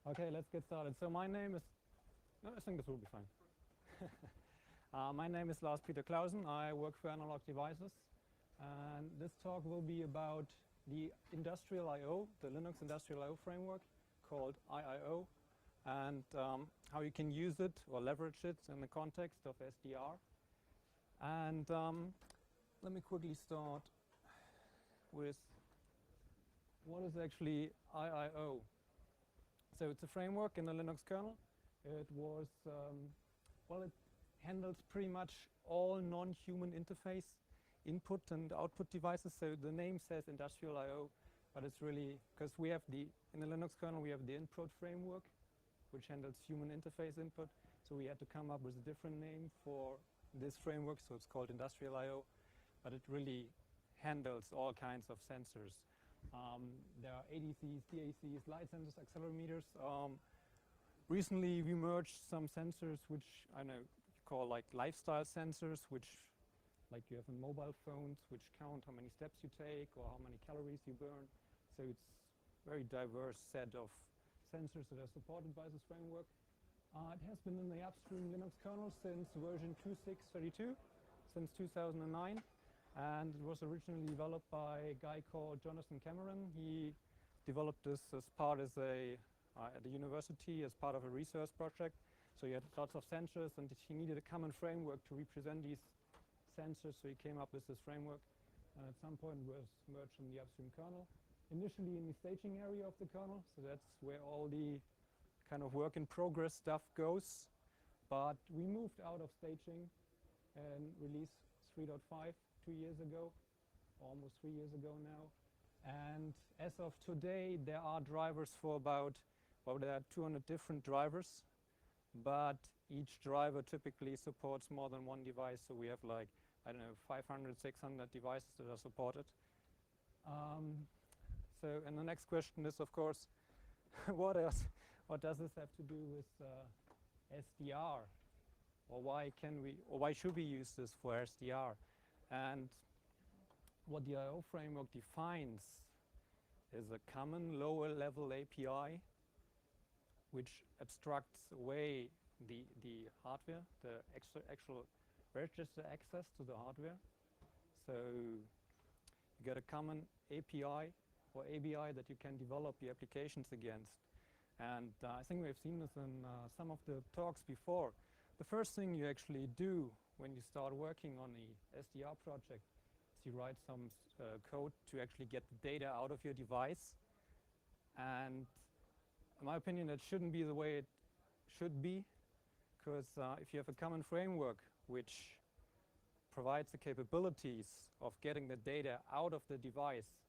Okay, let's get started. So my name is, no, I think this will be fine. My name is Lars Peter Clausen. I work for Analog Devices. And this talk will be about the industrial I/O, the Linux industrial I/O framework called IIO, and how you can use it or leverage it in the context of SDR. And let me quickly start with what is actually IIO. So it's a framework in the Linux kernel. It was, well, it handles pretty much all non-human interface input and output devices. So the name says industrial I/O, but it's really, because we have in the Linux kernel, we have the input framework, which handles human interface input. So we had to come up with a different name for this framework. So it's called industrial I/O, but it really handles all kinds of sensors. There are ADCs, DACs, light sensors, accelerometers. Recently, we merged some sensors, which I know you call like lifestyle sensors, which like you have in mobile phones, which count how many steps you take or how many calories you burn. So it's a very diverse set of sensors that are supported by this framework. It has been in the upstream Linux kernel since version 2.6.32, since 2009. And it was originally developed by a guy called Jonathan Cameron. He developed this as part at the university as part of a research project. So he had lots of sensors, and he needed a common framework to represent these sensors. So he came up with this framework, and at some point was merged in the upstream kernel. Initially in the staging area of the kernel, so that's where all the kind of work in progress stuff goes. But we moved out of staging and released 3.5. 2 years ago, almost 3 years ago now. And as of today, there are drivers for there are 200 different drivers, but each driver typically supports more than one device. So we have like, I don't know, 500, 600 devices that are supported. And the next question is, of course, what else? What does this have to do with SDR? Or why should we use this for SDR? And what the I/O framework defines is a common lower level API which abstracts away the hardware, the actual register access to the hardware. So you get a common API or ABI that you can develop the applications against. And I think we've seen this in some of the talks before. The first thing you actually do when you start working on the SDR project is you write some code to actually get the data out of your device. And in my opinion, that shouldn't be the way it should be, because if you have a common framework which provides the capabilities of getting the data out of the device,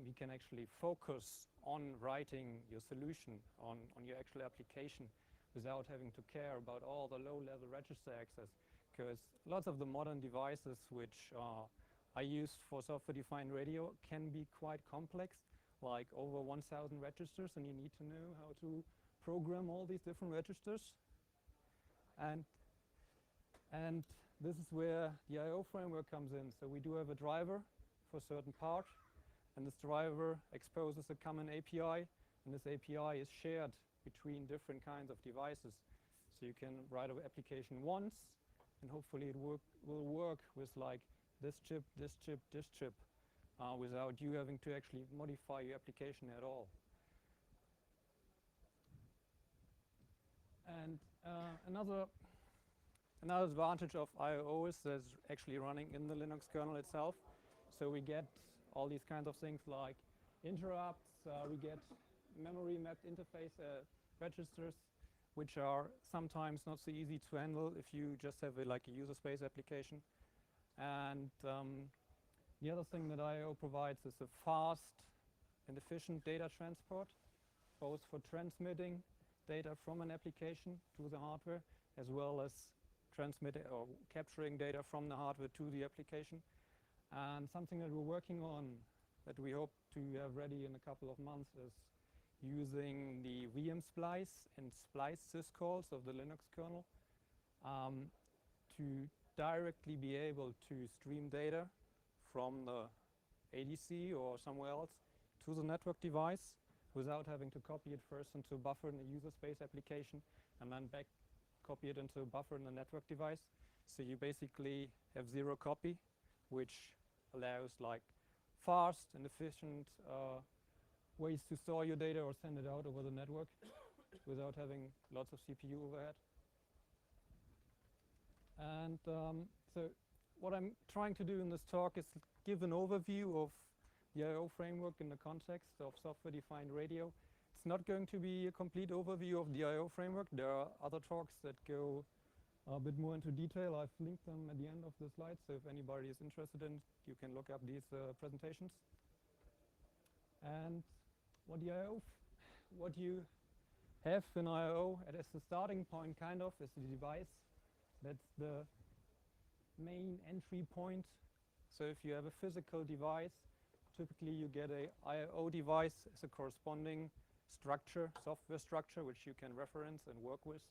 you can actually focus on writing your solution, on your actual application, without having to care about all the low-level register access. Because lots of the modern devices which are used for software-defined radio can be quite complex, like over 1,000 registers, and you need to know how to program all these different registers. And this is where the I/O framework comes in. So we do have a driver for a certain part, and this driver exposes a common API, and this API is shared between different kinds of devices. So you can write an application once, and hopefully it will work with like this chip, this chip, this chip, without you having to actually modify your application at all. And another advantage of I/O is that it's actually running in the Linux kernel itself. So we get all these kinds of things like interrupts, we get memory mapped interface registers, which are sometimes not so easy to handle if you just have like a user space application. And the other thing that I/O provides is a fast and efficient data transport, both for transmitting data from an application to the hardware, as well as transmitting or capturing data from the hardware to the application. And something that we're working on that we hope to have ready in a couple of months is using the VM splice and splice syscalls of the Linux kernel to directly be able to stream data from the ADC or somewhere else to the network device without having to copy it first into a buffer in a user space application and then back copy it into a buffer in a network device. So you basically have zero copy, which allows like fast and efficient ways to store your data or send it out over the network without having lots of CPU overhead. And so what I'm trying to do in this talk is give an overview of the I/O framework in the context of software-defined radio. It's not going to be a complete overview of the I/O framework. There are other talks that go a bit more into detail. I've linked them at the end of the slides, so if anybody is interested in, you can look up these presentations. And what you have in I/O as the starting point kind of is the device. That's the main entry point. So if you have a physical device, typically you get a I/O device as a corresponding structure, software structure, which you can reference and work with.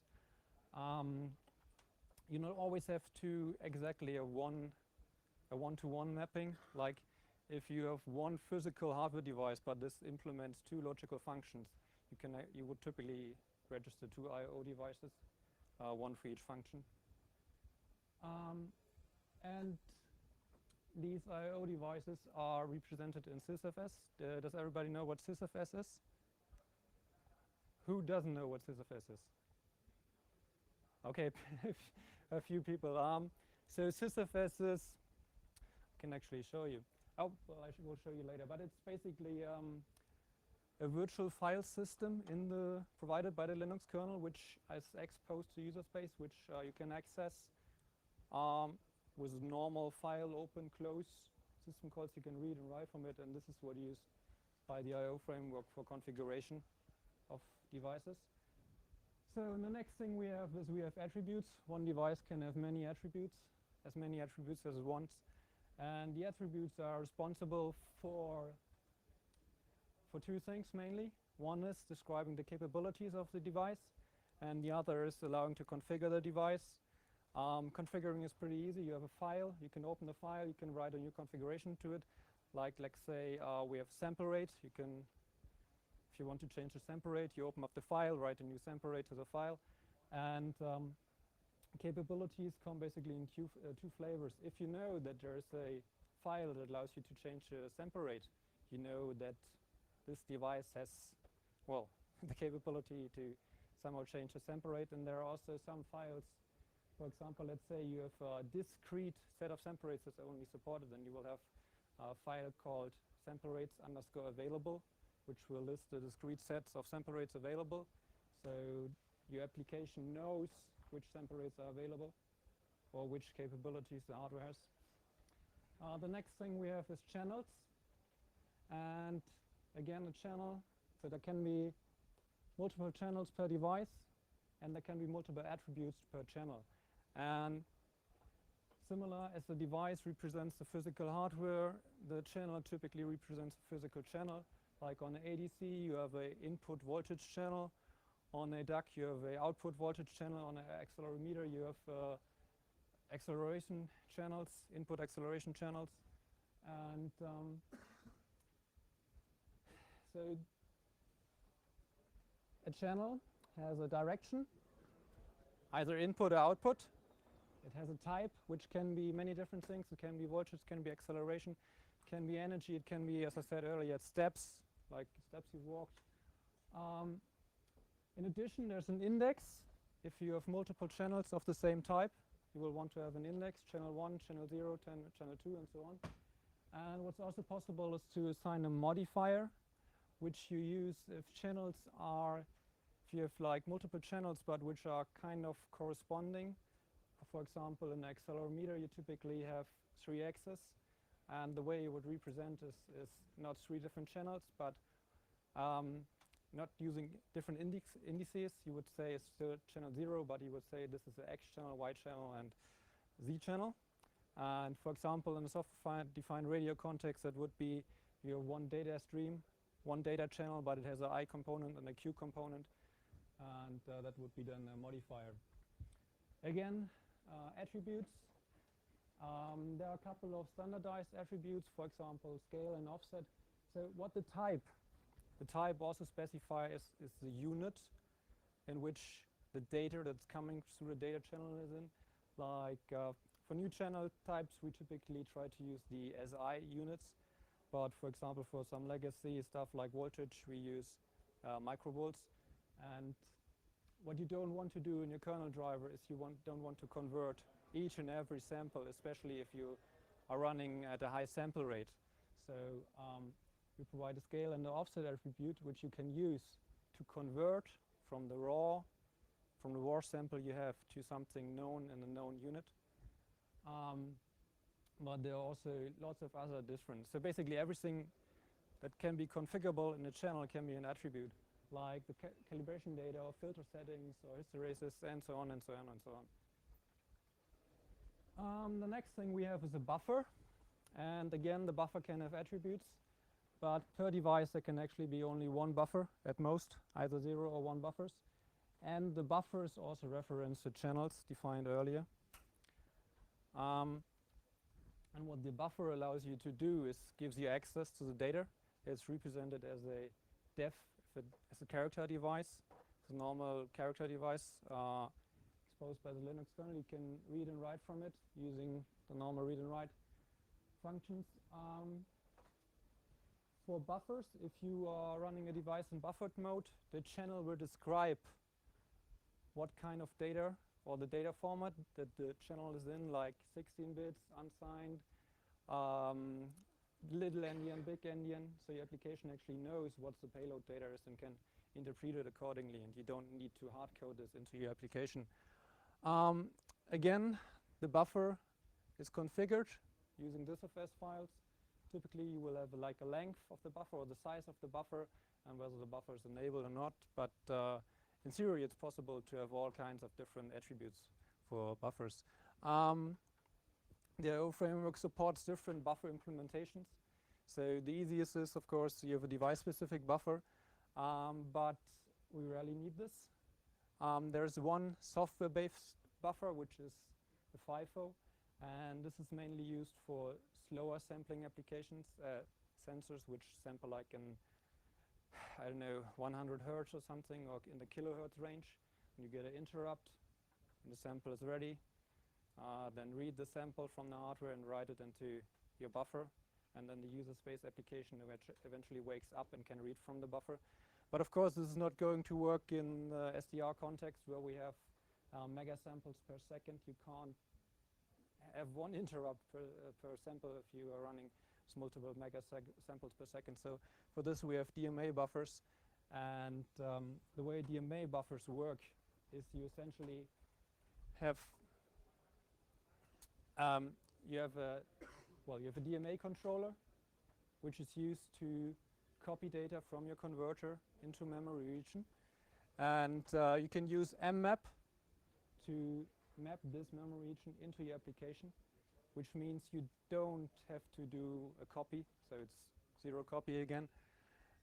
You don't always have to exactly a one-to-one mapping. Like if you have one physical hardware device, but this implements two logical functions, you would typically register two I/O devices, one for each function. And these I/O devices are represented in sysfs. Does everybody know what sysfs is? Who doesn't know what sysfs is? Okay, a few people. So sysfs is, I can actually show you. Oh, well, will show you later. But it's basically a virtual file system provided by the Linux kernel, which is exposed to user space, which you can access with normal file open close system calls. You can read and write from it, and this is what used by the I/O framework for configuration of devices. So the next thing we have is we have attributes. One device can have many attributes, as many attributes as it wants, and the attributes are responsible for two things mainly. One is describing the capabilities of the device, and the other is allowing to configure the device. Configuring is pretty easy. You have a file, you can open the file, you can write a new configuration to it. Like, let's say we have sample rate. You can, if you want to change the sample rate, you open up the file, write a new sample rate to the file. And capabilities come basically in two flavors. If you know that there's a file that allows you to change the sample rate, you know that this device has, well, the capability to somehow change the sample rate. And there are also some files. For example, let's say you have a discrete set of sample rates that's only supported, then you will have a file called sample rates _available, which will list the discrete sets of sample rates available. So your application knows which sample rates are available or which capabilities the hardware has. The next thing we have is channels. And again, a channel, so there can be multiple channels per device, and there can be multiple attributes per channel. And similar as the device represents the physical hardware, the channel typically represents a physical channel. Like on an ADC, you have an input voltage channel. On a DAC, you have an output voltage channel. On an accelerometer, you have acceleration channels, input acceleration channels. And so a channel has a direction, either input or output. It has a type, which can be many different things. It can be voltage, can be acceleration, it can be energy, it can be, as I said earlier, steps, like steps you've walked. In addition, there's an index. If you have multiple channels of the same type, you will want to have an index, channel 1, channel 0, channel 2, and so on. And what's also possible is to assign a modifier, which you use if channels are, if you have like multiple channels but which are kind of corresponding. For example, in an accelerometer, you typically have 3 axes, and the way you would represent is not 3 different channels, but not using different indices. You would say it's still channel 0, but you would say this is the X channel, Y channel, and Z channel. And for example, in a software-defined radio context, that would be your one data stream, one data channel, but it has an I component and a Q component, and that would be then a modifier. Again, attributes. There are a couple of standardized attributes, for example, scale and offset. So what the type The type also specifies is the unit in which the data that's coming through the data channel is in. Like for new channel types, we typically try to use the SI units. But for example, for some legacy stuff like voltage, we use microvolts. And what you don't want to do in your kernel driver is you don't want to convert each and every sample, especially if you are running at a high sample rate. So we provide a scale and the offset attribute which you can use to convert from the raw sample you have to something known in a known unit. But there are also lots of other different. So basically everything that can be configurable in a channel can be an attribute, like the calibration data or filter settings or hysteresis and so on and so on and so on. The next thing we have is a buffer. And again, the buffer can have attributes. But per device, there can actually be only one buffer at most, either 0 or 1 buffers. And the buffers also reference the channels defined earlier. And what the buffer allows you to do is gives you access to the data. It's represented as a def, as a character device. It's a normal character device exposed by the Linux kernel. You can read and write from it using the normal read and write functions. For buffers, if you are running a device in buffered mode, the channel will describe what kind of data or the data format that the channel is in, like 16 bits, unsigned, little endian, big endian. So your application actually knows what the payload data is and can interpret it accordingly, and you don't need to hard code this into your application. Again, the buffer is configured using DisFS files. Typically, you will have like a length of the buffer or the size of the buffer and whether the buffer is enabled or not. But in theory, it's possible to have all kinds of different attributes for buffers. The IO framework supports different buffer implementations. So the easiest is, of course, you have a device-specific buffer, but we rarely need this. There's one software-based buffer, which is the FIFO, and this is mainly used for slower sampling applications, sensors which sample like in, I don't know, 100 hertz or something, or in the kilohertz range. You get an interrupt, and the sample is ready. Then read the sample from the hardware and write it into your buffer. And then the user space application eventually wakes up and can read from the buffer. But of course, this is not going to work in the SDR context where we have mega samples per second. You can't have one interrupt per sample if you are running multiple mega samples per second. So for this, we have DMA buffers. And the way DMA buffers work is you essentially have you have a DMA controller, which is used to copy data from your converter into memory region. And you can use mmap to map this memory region into your application, which means you don't have to do a copy. So it's zero copy again.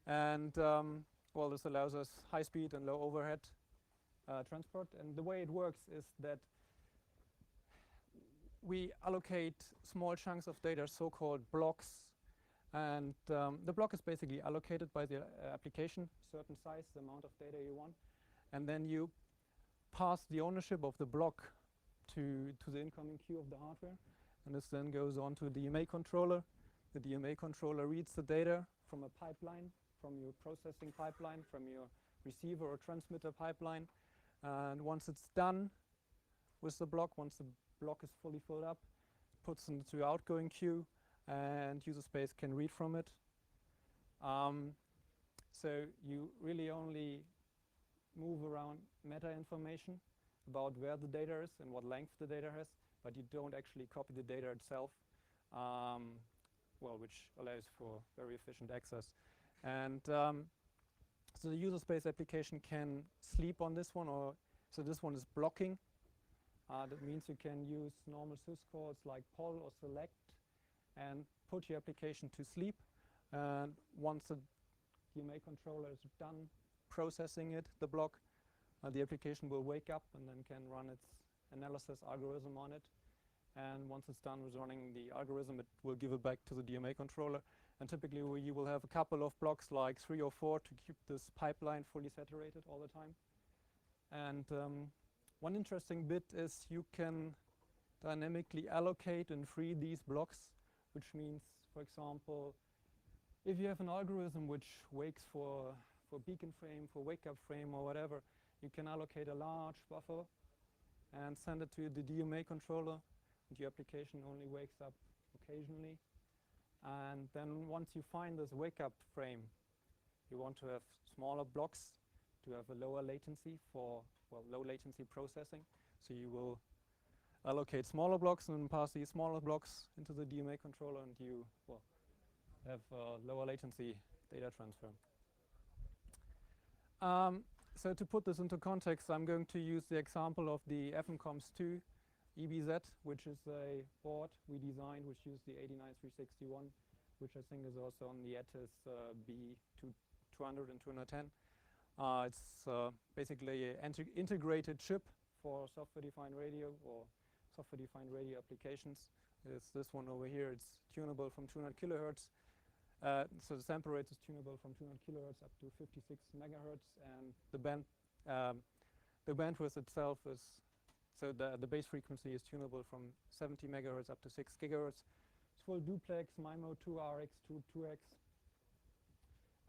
And well, this allows us high speed and low overhead transport. And the way it works is that we allocate small chunks of data, so-called blocks. And the block is basically allocated by the application, certain size, the amount of data you want. And then you pass the ownership of the block to the incoming queue of the hardware. And this then goes on to the DMA controller. The DMA controller reads the data from a pipeline, from your processing pipeline, from your receiver or transmitter pipeline. And once it's done with the block, once the block is fully filled up, puts it into outgoing queue, and user space can read from it. So you really only move around meta information about where the data is and what length the data has, but you don't actually copy the data itself, well, which allows for very efficient access. And so the user space application can sleep on this one, or so this one is blocking. That means you can use normal syscalls like poll or select and put your application to sleep. And once the DMA controller is done processing it, the block, the application will wake up and then can run its analysis algorithm on it and once it's done with running the algorithm, it will give it back to the DMA controller. And typically you will have a couple of blocks, like 3 or 4, to keep this pipeline fully saturated all the time. And one interesting bit is you can dynamically allocate and free these blocks, which means, for example, if you have an algorithm which wakes for beacon frame, for wake up frame or whatever, you can allocate a large buffer and send it to the DMA controller, and your application only wakes up occasionally. And then once you find this wake up frame, you want to have smaller blocks to have a lower latency for, well, low latency processing. So you will allocate smaller blocks and pass these smaller blocks into the DMA controller, and you, well, have lower latency data transfer. So to put this into context, I'm going to use the example of the FMCOMS2 EBZ, which is a board we designed which used the 89361, which I think is also on the ETIS B200 and 210. It's basically an integrated chip for software-defined radio or software-defined radio applications. It's this one over here. It's tunable from 200 kilohertz. So the sample rate is tunable from 200 kilohertz up to 56 megahertz, and the bandwidth itself is, so the base frequency is tunable from 70 megahertz up to 6 gigahertz. It's full duplex, MIMO 2RX, 2X.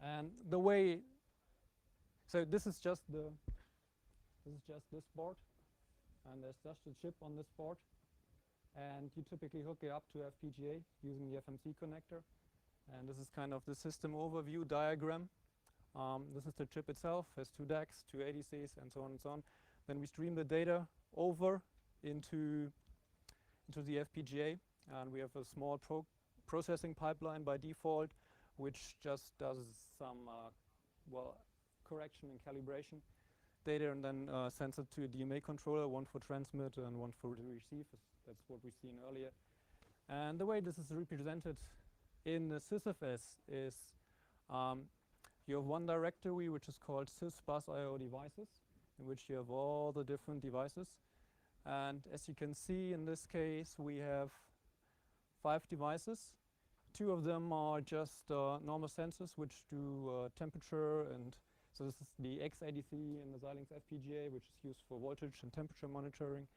And the way, so this is just this board, and there's just a chip on this board, and you typically hook it up to FPGA using the FMC connector. And this is kind of the system overview diagram. This is the chip itself, has 2 DACs, 2 ADCs, and so on and so on. Then we stream the data over into the FPGA, and we have a small processing pipeline by default, which just does some well, correction and calibration data, and then sends it to a DMA controller, one for transmit and one for receive. That's what we've seen earlier. And the way this is represented in the sysfs is you have one directory which is called sysbus.io devices, in which you have all the different devices. And as you can see, in this case, we have 5 devices. 2 of them are just normal sensors which do temperature, and so this is the XADC in the Xilinx FPGA, which is used for voltage and temperature monitoring.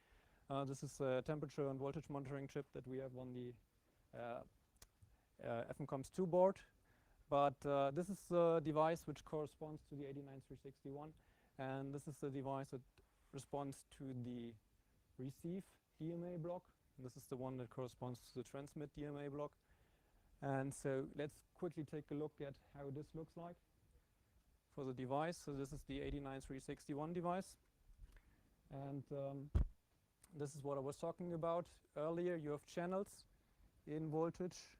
This is a temperature and voltage monitoring chip that we have on the FMCOMS2 board, but this is the device which corresponds to the 89361, and this is the device that responds to the receive DMA block. And this is the one that corresponds to the transmit DMA block. And so let's quickly take a look at how this looks like for the device. So this is the 89361 device, and this is what I was talking about earlier. You have channels in voltage,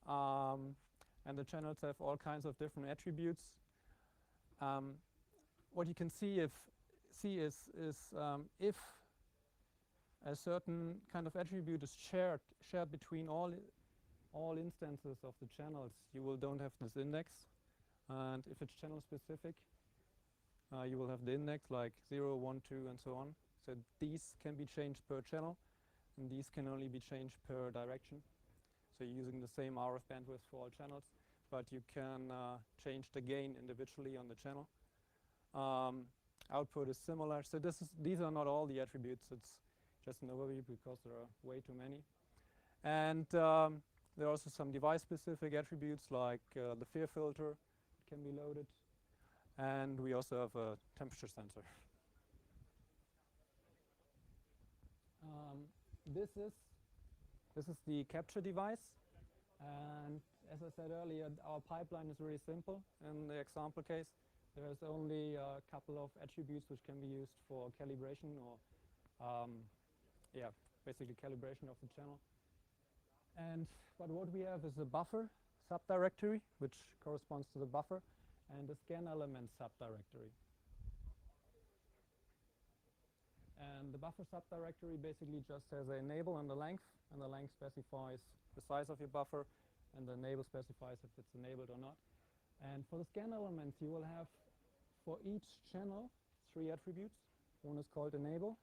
and the channels have all kinds of different attributes. What you can see is if a certain kind of attribute is shared between all instances of the channels, you don't have this index. And if it's channel specific, you will have the index like 0, 1, 2, and so on. So these can be changed per channel, and these can only be changed per direction. So you're using the same RF bandwidth for all channels, but you can change the gain individually on the channel. Output is similar. So these are not all the attributes. It's just an overview because there are way too many. And there are also some device-specific attributes like the FEAR filter can be loaded, and we also have a temperature sensor. This is the capture device, and as I said earlier, our pipeline is really simple. In the example case, there's only a couple of attributes which can be used for calibration or basically calibration of the channel. But what we have is a buffer subdirectory, which corresponds to the buffer, and a scan element subdirectory. And the buffer subdirectory basically just has a enable and the length specifies the size of your buffer, and the enable specifies if it's enabled or not. And for the scan elements, you will have for each channel 3 attributes. One is called enable,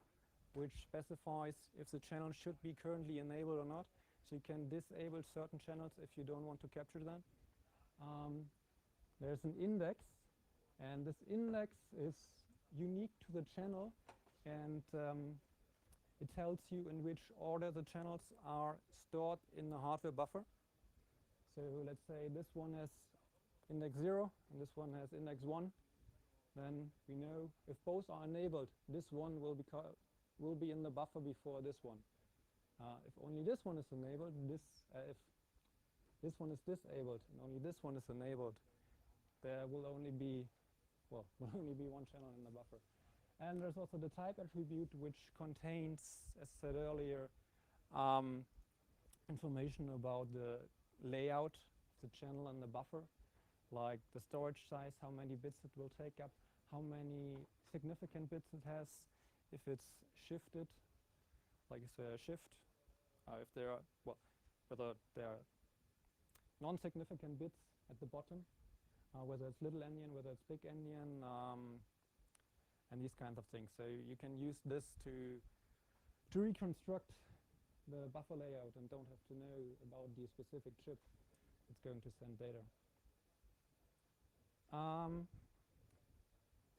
which specifies if the channel should be currently enabled or not. So you can disable certain channels if you don't want to capture them. There's an index, and this index is unique to the channel, and it tells you in which order the channels are stored in the hardware buffer. So let's say this one has index 0 and this one has index 1. Then we know if both are enabled, this one will be in the buffer before this one. If only this one is enabled, if this one is disabled and only this one is enabled, there will only be one channel in the buffer. And there's also the type attribute, which contains, as said earlier, information about the layout of the channel and the buffer, like the storage size, how many bits it will take up, how many significant bits it has, if it's shifted, like it's a shift, if there are, whether there are non-significant bits at the bottom, whether it's little endian, whether it's big endian, and these kinds of things. So you can use this to reconstruct the buffer layout and don't have to know about the specific chip it's going to send data.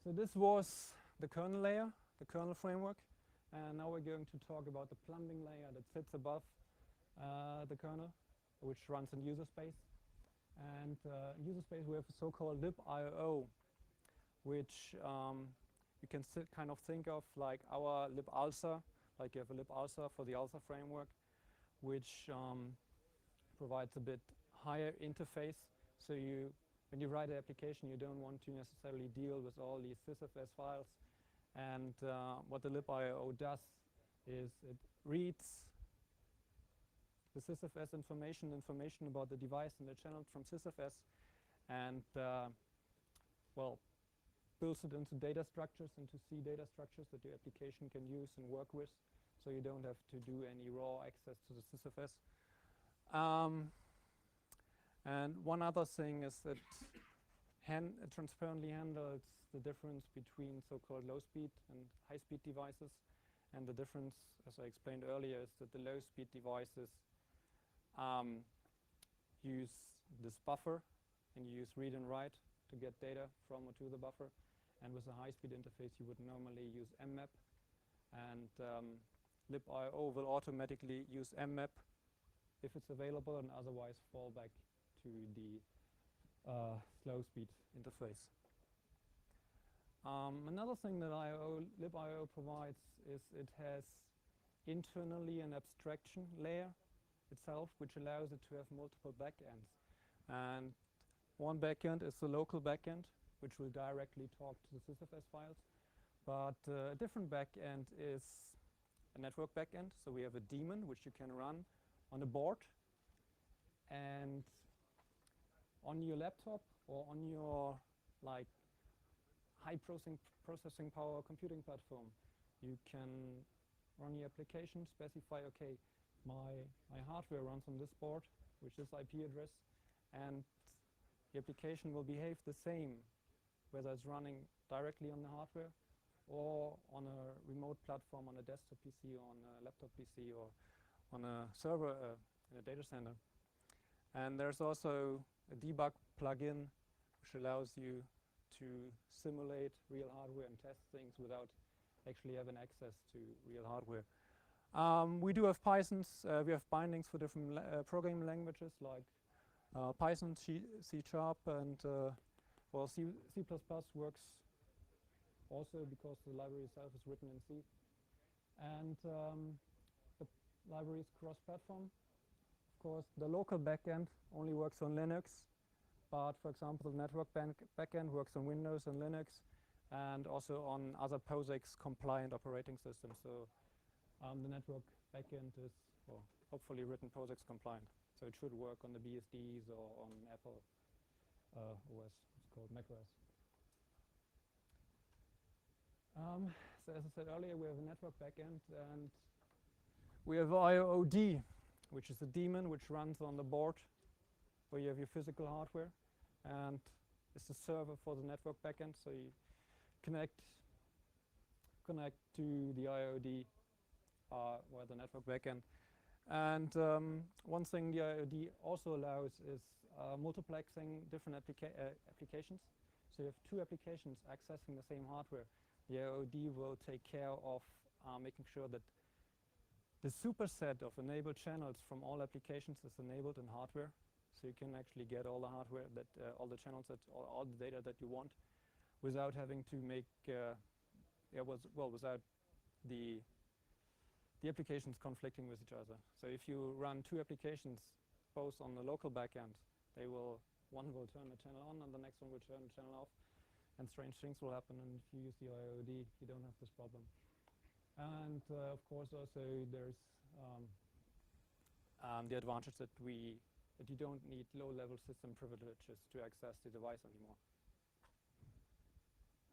So this was the kernel layer, the kernel framework, and now we're going to talk about the plumbing layer that sits above the kernel, which runs in user space. And in user space we have a so-called libIO, which you can kind of think of like our libAlsa, like you have a libAlsa for the ALSA framework, which provides a bit higher interface. So when you write an application, you don't want to necessarily deal with all these sysfs files. And what the libIO does is it reads the sysfs information about the device and the channel from sysfs, and builds it into data structures, into C data structures that your application can use and work with, so you don't have to do any raw access to the sysfs. And one other thing is that it transparently handles the difference between so-called low-speed and high-speed devices. And the difference, as I explained earlier, is that the low-speed devices use this buffer, and you use read and write to get data from or to the buffer. And with a high-speed interface, you would normally use mmap. And libIO will automatically use mmap if it's available, and otherwise fall back to the slow-speed interface. Another thing that libIO provides is it has internally an abstraction layer itself, which allows it to have multiple backends. And one backend is the local backend, which will directly talk to the sysfs files. But a different backend is a network backend. So we have a daemon, which you can run on a board. And on your laptop or on your high processing power computing platform, you can run your application, specify, okay, my hardware runs on this board, which is IP address, and the application will behave the same, whether it's running directly on the hardware or on a remote platform, on a desktop PC, or on a laptop PC, or on a server in a data center. And there's also a debug plugin which allows you to simulate real hardware and test things without actually having access to real hardware. We do have Pythons. We have bindings for different programming languages like Python, C#, and C++ works also because the library itself is written in C. And the library is cross-platform. Of course, the local backend only works on Linux, but for example, the network backend works on Windows and Linux, and also on other POSIX-compliant operating systems. So the network backend is hopefully written POSIX-compliant. So it should work on the BSDs or on Apple OS. It's called macOS. So as I said earlier, we have a network backend, and we have IOD, which is a daemon which runs on the board where you have your physical hardware, and it's the server for the network backend. So you connect to the IOD the network backend. And one thing the IOD also allows is multiplexing different applications. So you have two applications accessing the same hardware. The IOD will take care of making sure that the superset of enabled channels from all applications is enabled in hardware. So you can actually get all the hardware that all the channels that all the data that you want, without having to make without the applications conflicting with each other. So if you run two applications both on the local backend, one will turn the channel on and the next one will turn the channel off, and strange things will happen. And if you use the IOD, you don't have this problem. And of course also there's the advantage that you don't need low-level system privileges to access the device anymore.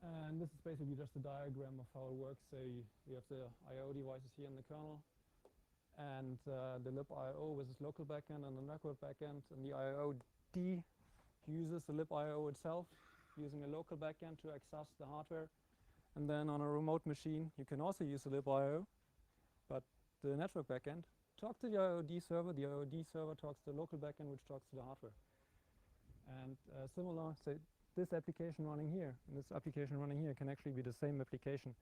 And this is basically just a diagram of how it works. So we have the I/O devices here in the kernel, and the libIO with its local backend and the network backend. And the IOD uses the libIO itself, using a local backend to access the hardware. And then on a remote machine, you can also use the libIO, but the network backend talks to the IOD server. The IOD server talks to the local backend, which talks to the hardware. And similar, so this application running here and this application running here can actually be the same application.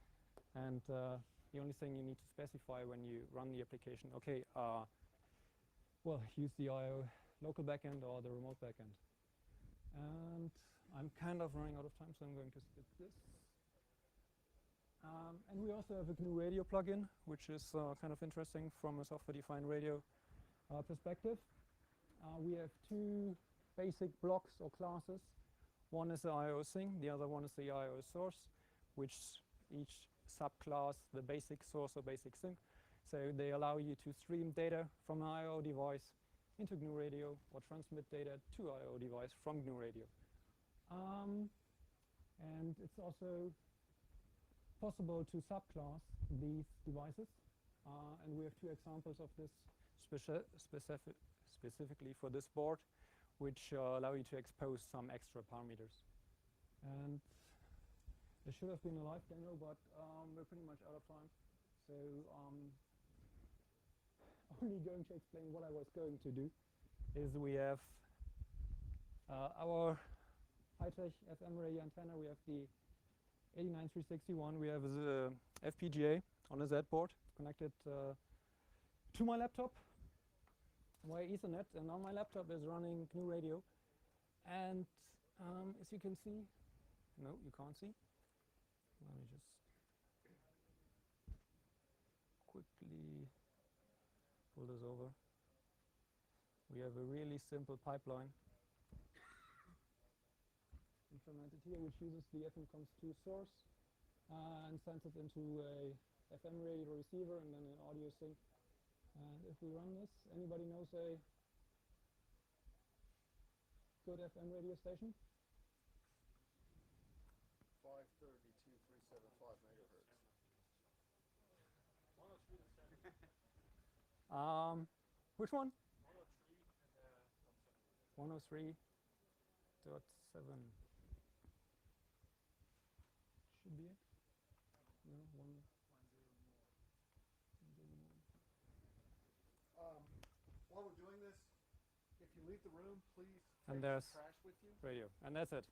And the only thing you need to specify when you run the application, okay, well, use the IO local backend or the remote backend. And I'm kind of running out of time, so I'm going to skip this. And we also have a GNU Radio plugin, which is kind of interesting from a software-defined radio perspective. We have two basic blocks or classes. One is the IO thing, the other one is the IO source, which each subclass, the basic source or basic thing. So they allow you to stream data from an IO device into GNU Radio or transmit data to IO device from GNU Radio. And it's also possible to subclass these devices. And we have two examples of this specifically for this board, which allow you to expose some extra parameters. And there should have been a live demo, but we're pretty much out of time. So only going to explain what I was going to do is we have our high-tech FM radio antenna. We have the 89361. We have the FPGA on a Z board connected to my laptop via Ethernet, and on my laptop is running GNU Radio. And as you can see, no, you can't see. Let me just quickly pull this over. We have a really simple pipeline implemented here, which uses the FMCOMS2 source and sends it into a FM radio receiver and then an audio sync. And if we run this, anybody knows a good FM radio station? 532.375 megahertz. 103. Which one? 103.7. Should be it. No, 1. While we're doing this, if you leave the room, please And take there's some trash with you. Radio, and that's it.